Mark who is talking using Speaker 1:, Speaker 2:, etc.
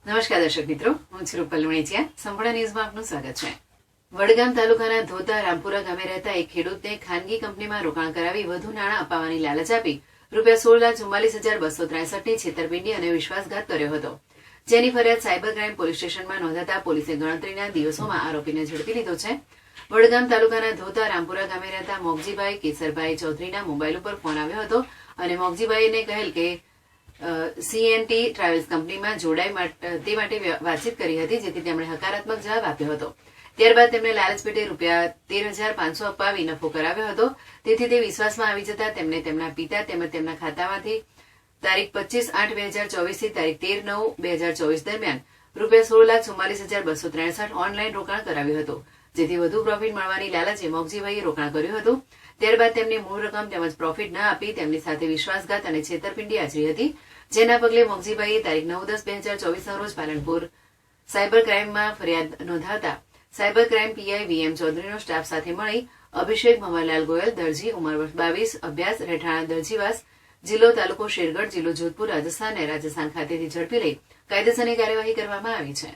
Speaker 1: નમસ્કાર દર્શક મિત્રો, હું છું રૂપલ લુણીચિયા. સંપૂર્ણ ન્યૂઝમાં આપનું સ્વાગત છે. વડગામ તાલુકાના ધોતા રામપુરા ગામે રહેતા એક ખેડૂતને ખાનગી કંપનીમાં રોકાણ કરાવી વધુ નાણાં અપાવવાની લાલચ આપી ₹16,44,263ની છેતરપિંડી અને વિશ્વાસઘાત કર્યો હતો. જેની ફરિયાદ સાયબર ક્રાઇમ પોલીસ સ્ટેશનમાં નોંધાતા પોલીસે ગણતરીના દિવસોમાં આરોપીને ઝડપી લીધો છે. વડગામ તાલુકાના ધોતા રામપુરા ગામે રહેતા મોગજીભાઈ કેસરભાઈ ચૌધરીના મોબાઈલ ઉપર ફોન આવ્યો હતો અને મોગજીભાઈને કહેલ કે CNT ટ્રાવેલ્સ કંપનીમાં જોડાય તે માટે વાતચીત કરી હતી, જેથી તેમણે હકારાત્મક જવાબ આપ્યો હતો. ત્યારબાદ તેમણે લાલચ પેટે ₹13,500 અપાવી નફો કરાવ્યો હતો. તેથી તે વિશ્વાસમાં આવી જતા તેમને તેમના પિતા તેમજ તેમના ખાતામાંથી તારીખ 25/8/2024 થી તારીખ 13/9/2024 દરમિયાન ₹16,44,263 ઓનલાઈન રોકાણ કરાવ્યું હતું. જેથી વધુ પ્રોફિટ મળવાની લાલચે મોગજીભાઈએ રોકાણ કર્યું હતું. ત્યારબાદ તેમની મૂળ રકમ તેમજ પ્રોફિટ ન આપી તેમની સાથે વિશ્વાસઘાત અને છેતરપિંડી આચરી હતી. જેના પગલે મોગજીભાઈએ તારીખ 9/10/2024 રોજ પાલનપુર સાયબર ક્રાઇમમાં ફરિયાદ નોંધાવતા સાયબર ક્રાઇમ PI VM ચૌધરીનો સ્ટાફ સાથે મળી અભિષેક ભમરલાલ ગોયલ, દરજી, ઉંમર વર્ષ 22, અભ્યાસ રહેઠાણ દરજીવાસ, જિલ્લો તાલુકો શેરગઢ, જિલ્લો જોધપુર, રાજસ્થાન ખાતેથી ઝડપી લઈ કાયદેસરની કાર્યવાહી કરવામાં આવી છે.